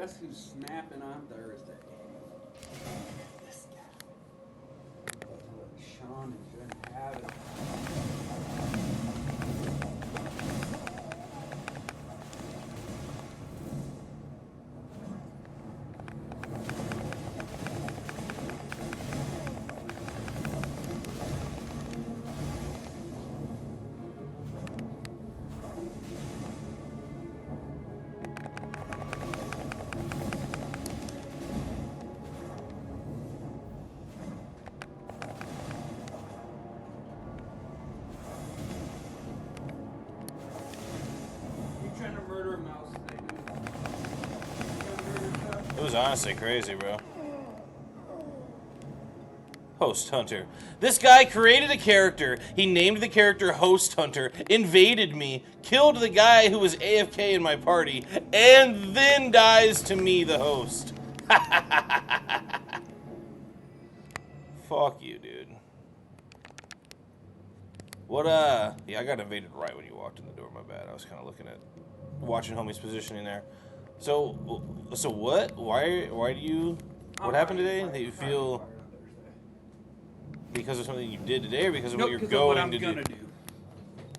Guess who's snapping on Thursday? This guy. Sean is gonna have it. It was honestly crazy, bro. Host Hunter. This guy created a character. He named the character Host Hunter, invaded me, killed the guy who was AFK in my party, and then dies to me, the host. Fuck you, dude. What, yeah, I got invaded right when you walked in the door, my bad. I was kind of looking at, watching homie's positioning there. So what? Why do you, what happened today? That you feel, because of something you did today, or because of what you're going to do?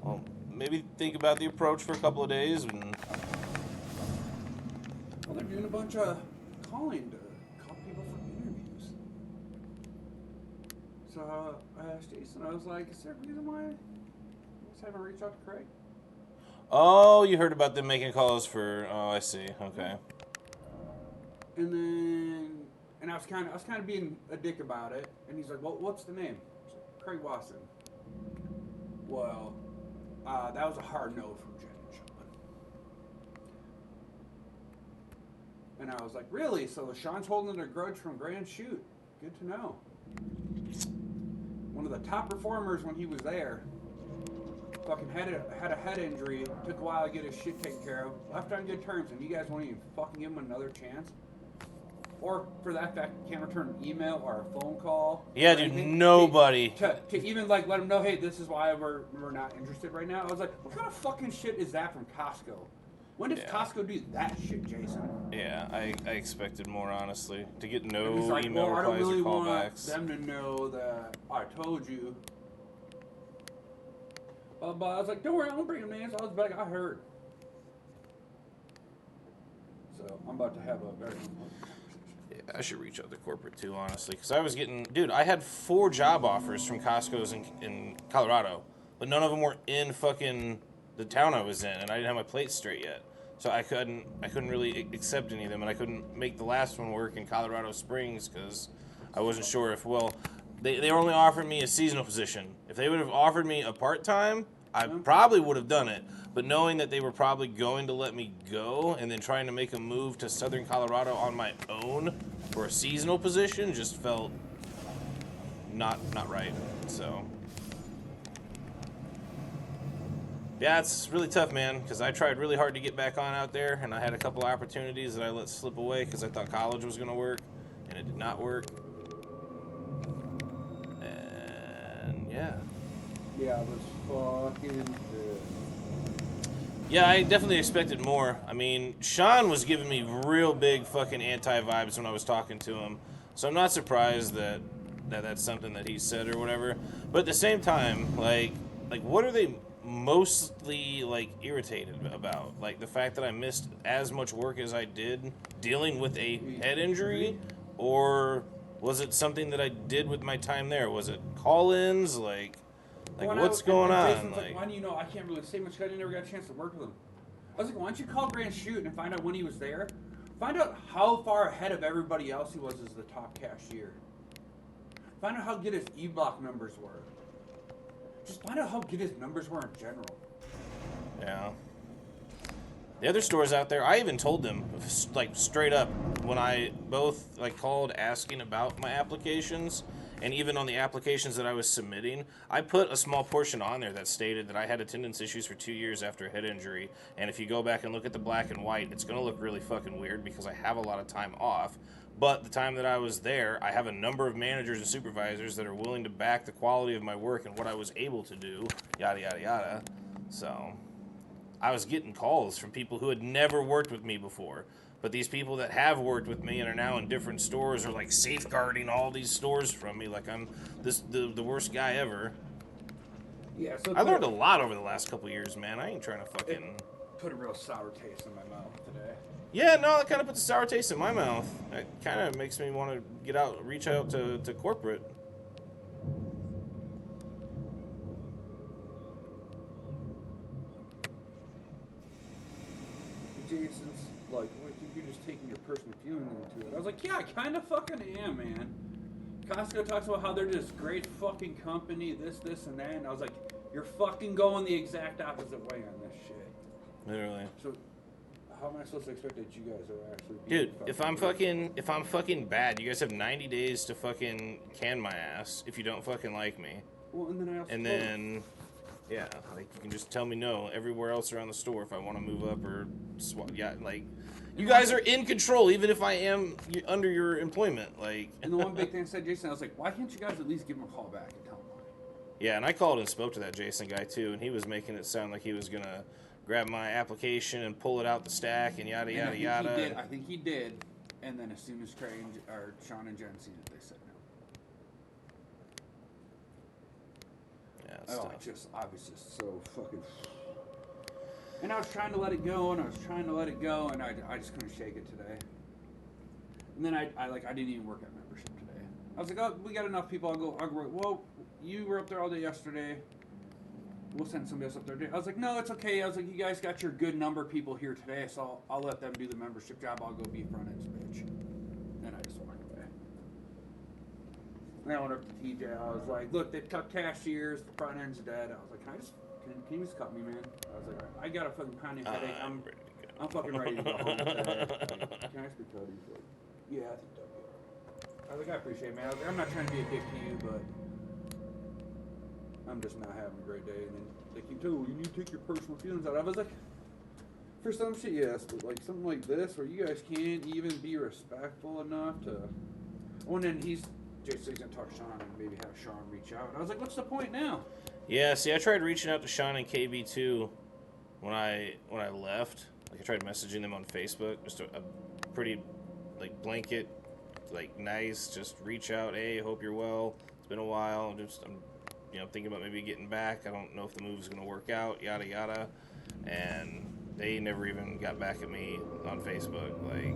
Well, maybe think about the approach for a couple of days. And well, they're doing a bunch of calling to call people for interviews. So I asked Jason, I was like, is there a reason why I haven't reached out to Craig? Oh, you heard about them making calls for, oh, I see, okay. And then, and I was kind of being a dick about it, and he's like, well, what's the name? I was like, Craig Watson. Well, that was a hard no from Jen and Sean. And I was like, really? So Sean's holding their grudge from Grand Shoot. Good to know. One of the top performers when he was there. Fucking had a head injury. Took a while to get his shit taken care of. Left on good terms, and you guys won't even fucking give him another chance. Or, for that fact, can't return an email or a phone call. Yeah, dude, nobody. To even, like, let him know, hey, this is why we're not interested right now. I was like, what kind of fucking shit is that from Costco? When does Costco do that shit, Jason? Yeah, I expected more, honestly. To get no like, email well, replies I don't really or callbacks. Want them to know that I told you. But I was like, don't worry, I won't bring him names. I was like, I heard. So I'm about to have a very important conversation. Yeah, I should reach out to corporate too, honestly, because I was getting, dude, I had 4 job offers from Costco's in Colorado, but none of them were in fucking the town I was in, and I didn't have my plate straight yet. So I couldn't really accept any of them, and I couldn't make the last one work in Colorado Springs because I wasn't sure if, well, they were only offering me a seasonal position. If they would have offered me a part-time, I probably would have done it. But knowing that they were probably going to let me go and then trying to make a move to southern Colorado on my own for a seasonal position just felt not right. So yeah, it's really tough, man, because I tried really hard to get back on out there, and I had a couple opportunities that I let slip away because I thought college was going to work, and it did not work. And yeah. Yeah, it was fucking good. Yeah, I definitely expected more. I mean, Sean was giving me real big fucking anti-vibes when I was talking to him, so I'm not surprised that that's something that he said or whatever. But at the same time, like what are they mostly, like, irritated about? Like, the fact that I missed as much work as I did dealing with a head injury? Or was it something that I did with my time there? Was it call-ins? Like what's going on? Jason's like, why do you know? I can't really say much because I never got a chance to work with him. I was like, why don't you call Grand Shoot and find out when he was there? Find out how far ahead of everybody else he was as the top cashier. Find out how good his E-block numbers were. Just find out how good his numbers were in general. Yeah. The other stores out there, I even told them, like, straight up, when I both, like, called asking about my applications, and even on the applications that I was submitting, I put a small portion on there that stated that I had attendance issues for 2 years after a head injury, and if you go back and look at the black and white, it's going to look really fucking weird because I have a lot of time off, but the time that I was there, I have a number of managers and supervisors that are willing to back the quality of my work and what I was able to do, yada, yada, yada, so I was getting calls from people who had never worked with me before. But these people that have worked with me and are now in different stores are like safeguarding all these stores from me, like I'm the worst guy ever. Yeah, so I learned a lot over the last couple years, man. I ain't trying to fucking put a real sour taste in my mouth today. Yeah, no, that kind of puts a sour taste in my mouth. It kind of makes me want to reach out to corporate. Jason's like, well, you're just taking your personal feeling into it. I was like, yeah, I kind of fucking am, man. Costco talks about how they're this great fucking company, this, and that, and I was like, you're fucking going the exact opposite way on this shit. Literally. So, how am I supposed to expect that you guys are actually? Dude, if I'm fucking bad, you guys have 90 days to fucking can my ass if you don't fucking like me. Well, and then I also. And then. Yeah, like you can just tell me no everywhere else around the store if I want to move up or swap. Yeah, like you guys are in control even if I am under your employment. Like. And the one big thing I said, Jason, I was like, why can't you guys at least give him a call back and tell him why? Yeah, and I called and spoke to that Jason guy too, and he was making it sound like he was gonna grab my application and pull it out the stack and yada yada yada. I think he did, and then as soon as Craig or Sean and Jen seen it, they said no. I was just so fucking. And I was trying to let it go, and I just couldn't shake it today. And then I didn't even work at membership today. I was like, oh, we got enough people. I'll go work. Well, you were up there all day yesterday. We'll send somebody else up there today. I was like, no, it's okay. I was like, you guys got your good number of people here today, so I'll let them do the membership job. I'll go be front end's bitch. And I just walked away. And I went up to TJ. I was like, look, they cut cashiers. The front end's dead. I was like, can you just cut me, man? I was like, all right, I got a fucking pounding headache. I'm fucking ready to go home today. Can I just be cut? He's like, yeah, I think that'll be all right. I was like, I appreciate it, man. I was like, I'm not trying to be a dick to you, but I'm just not having a great day. And then they keep telling me, you need to take your personal feelings out. I was like, for some shit, yes, but like something like this where you guys can't even be respectful enough to. Oh, and then Jason's gonna talk to Sean and maybe have Sean reach out. And I was like, what's the point now? Yeah, see, I tried reaching out to Sean and KB too when I left. Like I tried messaging them on Facebook, just a pretty like blanket, like nice, just reach out. Hey, hope you're well. It's been a while. I'm thinking about maybe getting back. I don't know if the move is gonna work out. Yada yada, and they never even got back at me on Facebook. Like.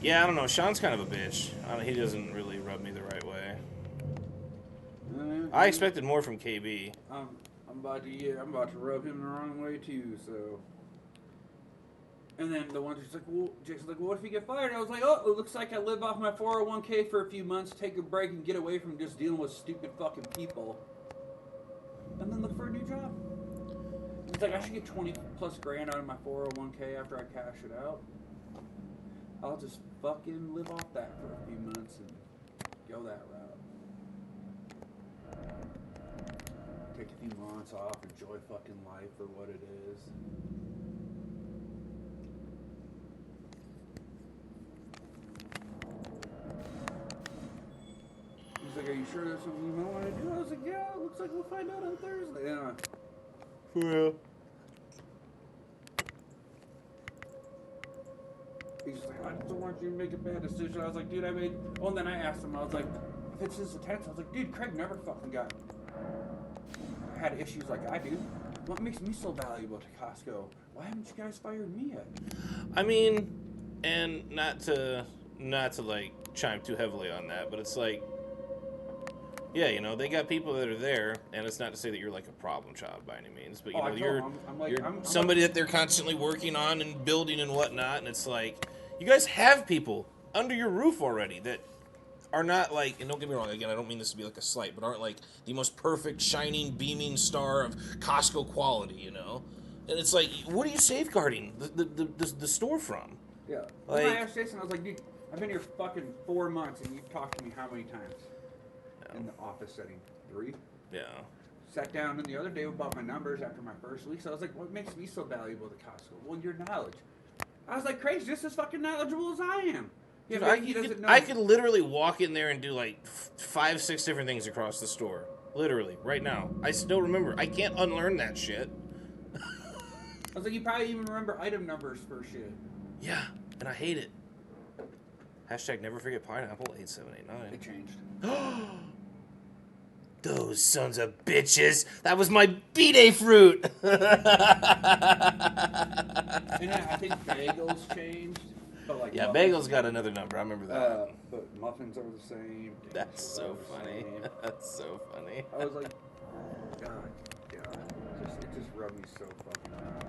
Yeah, I don't know. Sean's kind of a bitch. He doesn't really rub me the right way. I expected more from KB. I'm about to rub him the wrong way too. So, and then the one who's like, well, Jason's like, well, what if you get fired? I was like, oh, it looks like I live off my 401k for a few months, take a break, and get away from just dealing with stupid fucking people, and then look for a new job. It's like I should get 20+ grand out of my 401k after I cash it out. I'll just fucking live off that for a few months and go that route. Take a few months off, enjoy fucking life for what it is. He's like, are you sure there's something you might want to do? I was like, yeah, it looks like we'll find out on Thursday. Yeah. Well. He's just like, I don't want you to make a bad decision. I was like, dude, and then I asked him, I was like, if it's his attendance, I was like, dude, Craig never fucking had issues like I do. What makes me so valuable to Costco? Why haven't you guys fired me yet? I mean, and not to like chime too heavily on that, but it's like, yeah, they got people that are there, and it's not to say that you're like a problem child by any means, but you're somebody that they're constantly working on and building and whatnot, and it's like, you guys have people under your roof already that are not like, and don't get me wrong, again, I don't mean this to be like a slight, but aren't like the most perfect, shining, beaming star of Costco quality, And it's like, what are you safeguarding the store from? Yeah. Like, when I asked Jason, I was like, dude, I've been here fucking 4 months, and you've talked to me how many times? In the office setting, 3. Yeah. Sat down the other day about my numbers after my first week. So I was like, what makes me so valuable to Costco? Well, your knowledge. I was like, Craig's just as fucking knowledgeable as I am. Dude, I could literally walk in there and do like 5-6 different things across the store. Literally, right now. I still remember. I can't unlearn that shit. I was like, you probably even remember item numbers for shit. Yeah, and I hate it. Hashtag never forget pineapple, 8789. It changed. Those sons of bitches. That was my B-Day fruit. And I think bagels changed. But like Yeah, muffins, bagels got another number. I remember that. but muffins are the same. That's bagels so are the funny. same. That's so funny. I was like, God. It just rubbed me so fucking bad.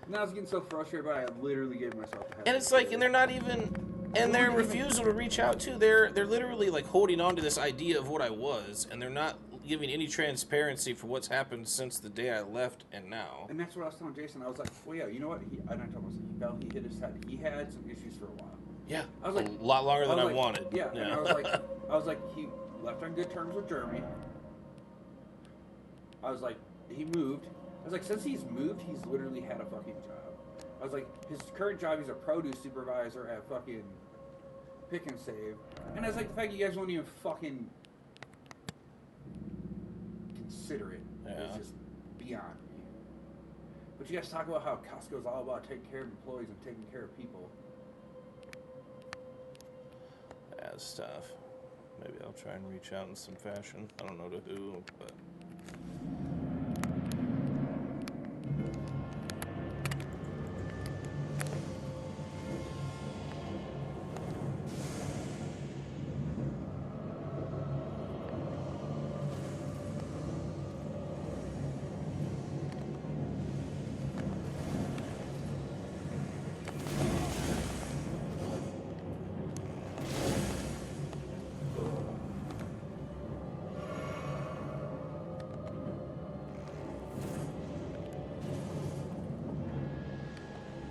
And I was getting so frustrated, but I literally gave myself a head. And it's like, and they're not even, and their refusal to reach out too. They're literally like holding on to this idea of what I was, and they're not giving any transparency for what's happened since the day I left and now. And that's what I was telling Jason. I was like, well, yeah, you know what? I don't tell myself. He fell. He hit his head. He had some issues for a while. Yeah, I was like, a lot longer than I like, wanted. Yeah, and I was like, he left on good terms with Jeremy. I was like, he moved. I was like, since he's moved, he's literally had a fucking job. I was like, his current job, he's a produce supervisor at fucking Pick and Save. And I was like, the fact you guys won't even fucking consider it is just beyond me. But you guys talk about how Costco's all about taking care of employees and taking care of people. That's tough. Maybe I'll try and reach out in some fashion. I don't know to who, but...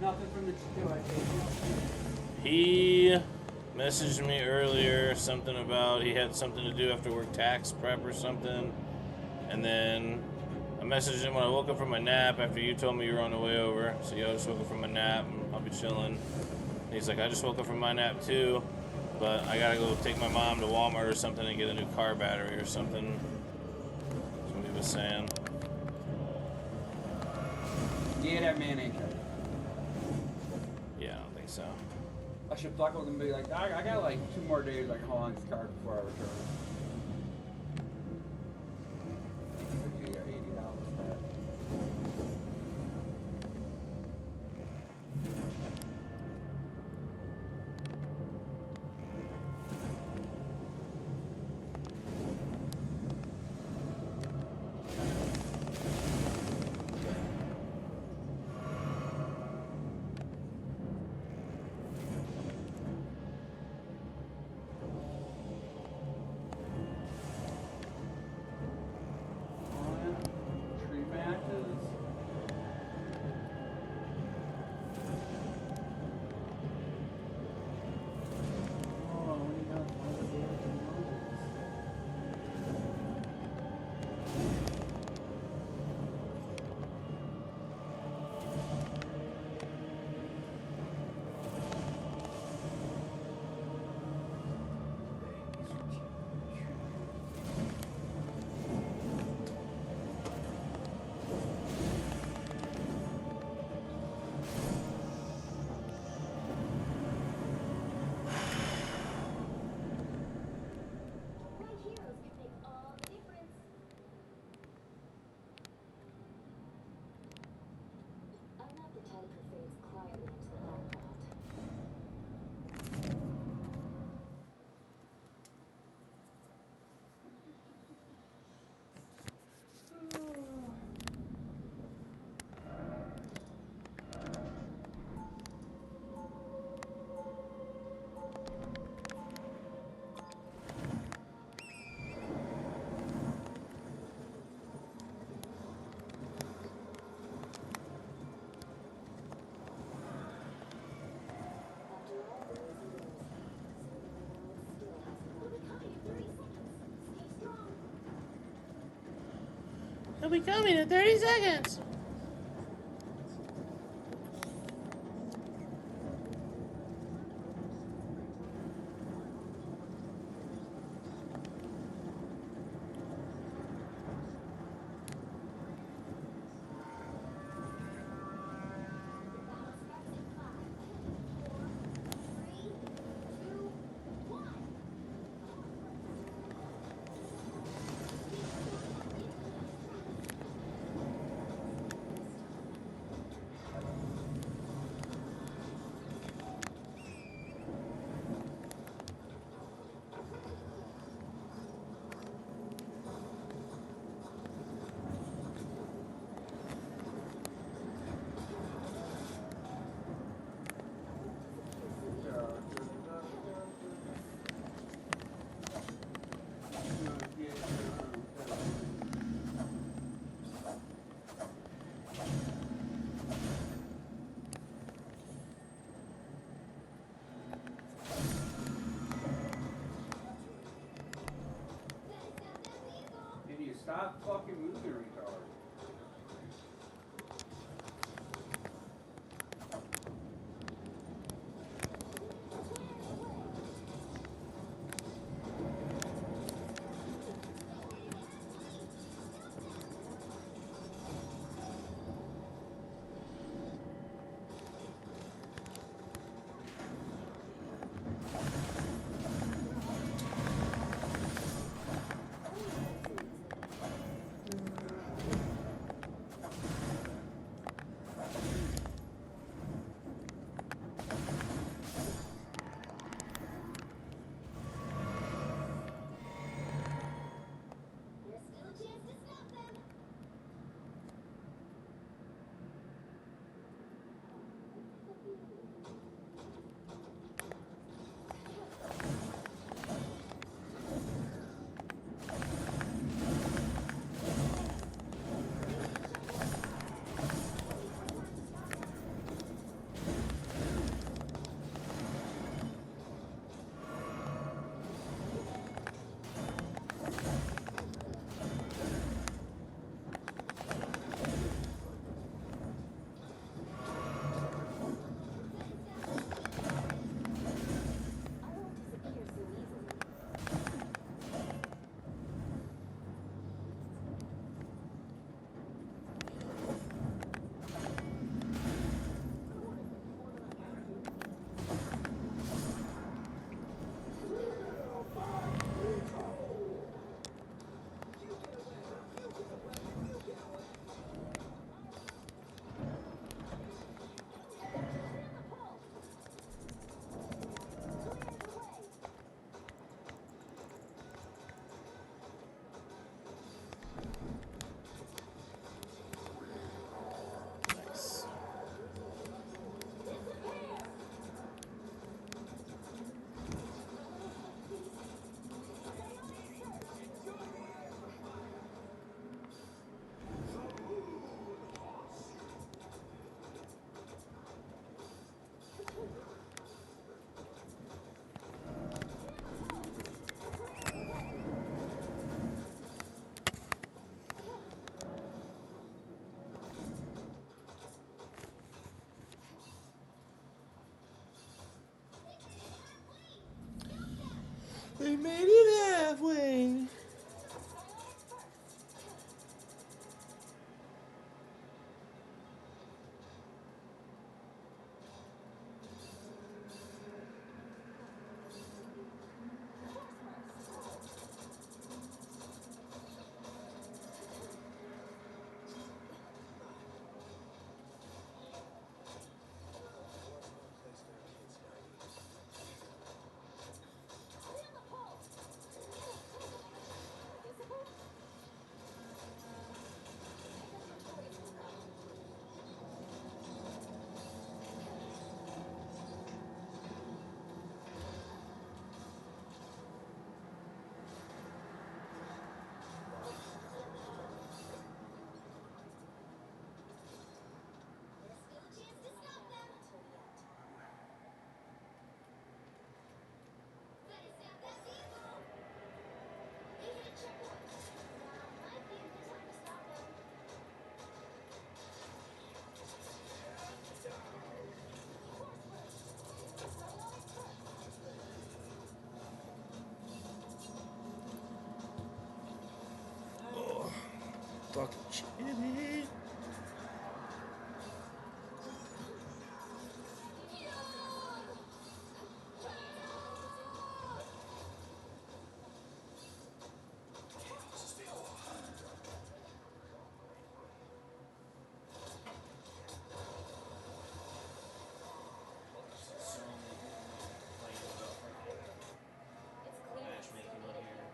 Nothing from the Chico, I think. He messaged me earlier something about he had something to do after work, tax prep or something. And then I messaged him when I woke up from my nap after you told me you were on the way over. So yeah, I just woke up from my nap and I'll be chilling. And he's like, I just woke up from my nap too, but I gotta go take my mom to Walmart or something and get a new car battery or something. That's what he was saying. Yeah, that man ain't good. Yeah, I don't think so. I should fuck with him and be like, I got like 2 more days I can hold on to this card before I return. You got $80 back. Tree matches. Oh, what do you got? My heroes can make all the difference. I'm not the type who fades quietly into the background. After all those years, still has He'll be coming in 30 seconds. fucking shitty. Matchmaking on here.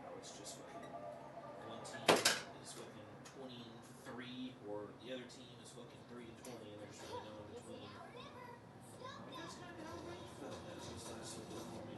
How it's just fucking one team is fucking 23, or the other team is fucking 3 and 20, and there's really no in between. That's kind of how I felt. That's just last so good for me.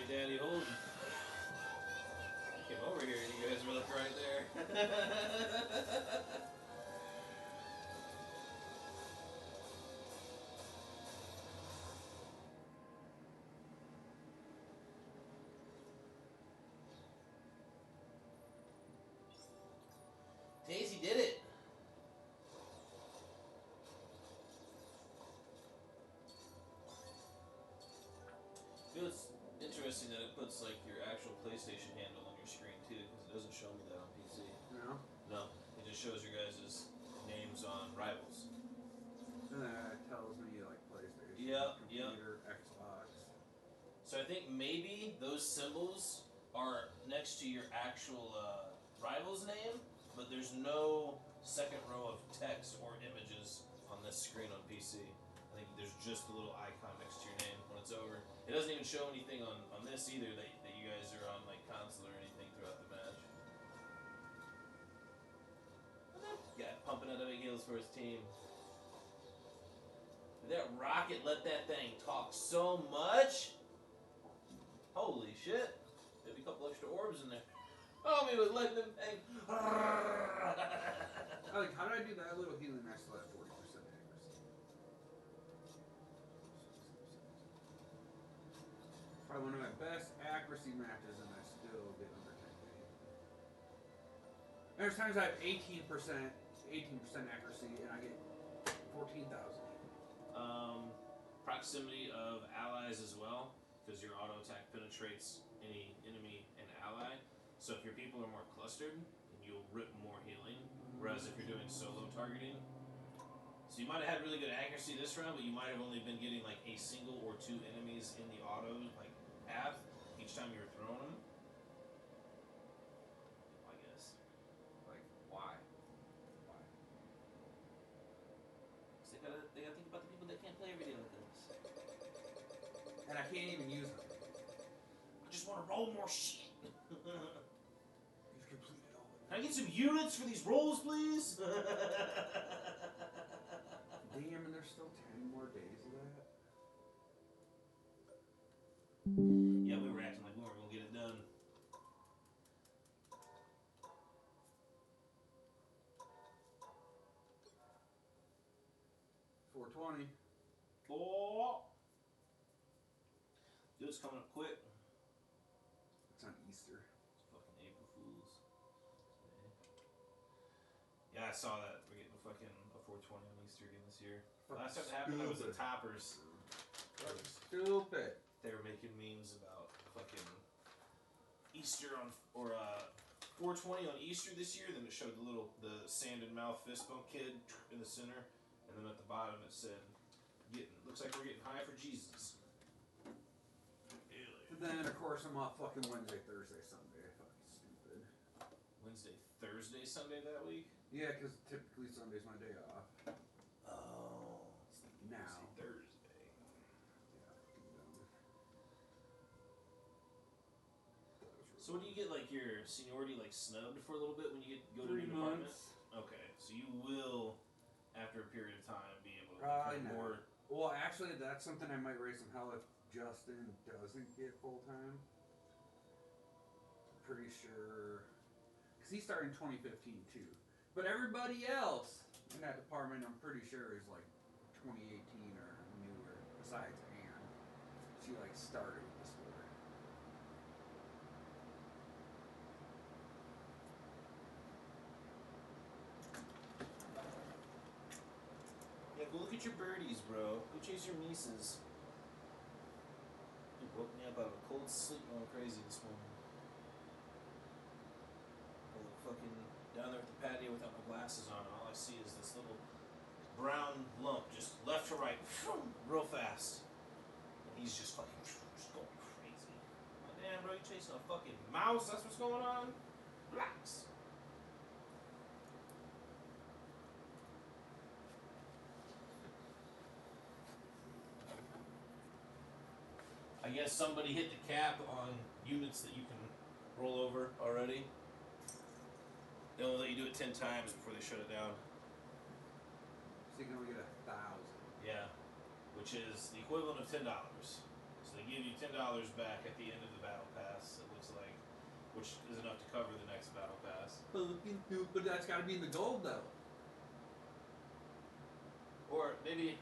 Big Daddy Holden. Came over here and you guys were like right there. Daisy did it. You know, it's interesting that it puts like your actual PlayStation handle on your screen too, because it doesn't show me that on PC. No? No, it just shows your guys' names on Rivals. And then it tells me like PlayStation, Yep, computer, Xbox. So I think maybe those symbols are next to your actual Rivals name, but there's no second row of text or images on this screen on PC. I think there's just a little icon next to your name when it's over. It doesn't even show anything on this either that you guys are on like console or anything throughout the match. Guy pumping out the big heels for his team. That rocket let that thing talk so much. Holy shit. Maybe a couple extra orbs in there. Oh, he was letting them hang. Like, how did I do that little healing next to that 40% accuracy? Probably one of my best accuracy matches, and I still get under 10K. There's times I have 18% accuracy, and I get 14,000. Proximity of allies as well, because your auto attack penetrates any enemy and ally. So if your people are more clustered, you'll rip more healing. Whereas if you're doing solo targeting, so you might have had really good accuracy this round, but you might have only been getting like a single or two enemies in the auto like path each time you were throwing them. I guess. Like, why? Why? So they gotta think about the people that can't play every day like this. And I can't even use them. I just want to roll more shit. You've completed all of Can I get some units for these rolls, please? it. Damn, and there's still 10 more days of that? Yeah, we were acting like we weren't gonna get it done. $420. Oh, dude, it's coming up quick. It's on Easter. It's fucking April Fools. Yeah, I saw that. We're getting a 420 on Easter again this year. Last time it happened, I was at Toppers. Stupid. They were making memes about fucking Easter on, or 420 on Easter this year. Then it showed the sand and mouth fist bump kid in the center, and then at the bottom it said, looks like we're getting high for Jesus. And then, of course, I'm off fucking Wednesday, Thursday, Sunday. Fucking stupid. Wednesday, Thursday, Sunday that week? Yeah, because typically Sunday's my day off. Oh, it's like Now. Wednesday, Thursday. Yeah, fucking dumb. So what do you get, like, your seniority, like, snubbed for a little bit when you go to a 3 new department? months. Okay, so you will, after a period of time, be able to Probably become not. more... Well, actually, that's something I might raise some hell if Justin doesn't get full time. Pretty sure, because he started in 2015 too. But everybody else in that department, I'm pretty sure, is like 2018 or newer. Besides Anne, she like started with the sport. Yeah, go look at your birdies, bro. Go chase your nieces. You woke me up out of a cold sleep going crazy this morning. I look fucking down there at the patio without my glasses on, and all I see is this little brown lump just left to right, real fast. And he's just fucking just going crazy. I'm like, damn, bro, you chasing a fucking mouse? That's what's going on? Relax. I guess somebody hit the cap on units that you can roll over already. They only let you do it 10 times before they shut it down. So you can only get 1,000. Yeah, which is the equivalent of $10. So So they give you $10 back at the end of the battle pass. It looks like, which is enough to cover the next battle pass. But that's got to be in the gold though. Or maybe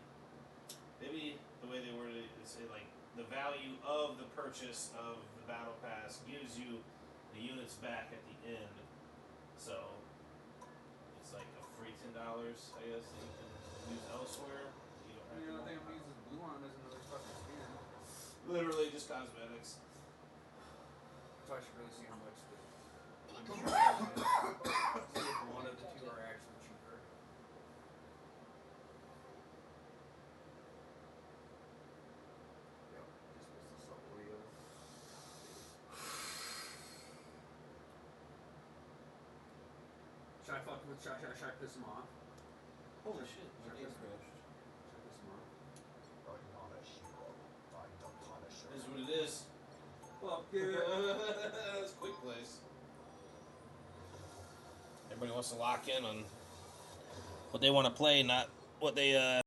the way they worded it is say like the value of the purchase of the battle pass gives you the units back at the end. So it's like a free $10, I guess, that you can use elsewhere. You don't have The to only thing I'm using blue on is another fucking skin. literally just cosmetics. So I should really see how much the. I'm sure see if one of the two are actually cheaper. Yep, just missed the sub wheel. Should I fuck with? Should I piss him off? Holy shit, my Should I game's piss him crashed. Should I piss him off? I'm not a hero. I'm the Punisher. This is what it is. Fuck yeah. It's a quick place. Everybody wants to lock in on what they want to play, not what they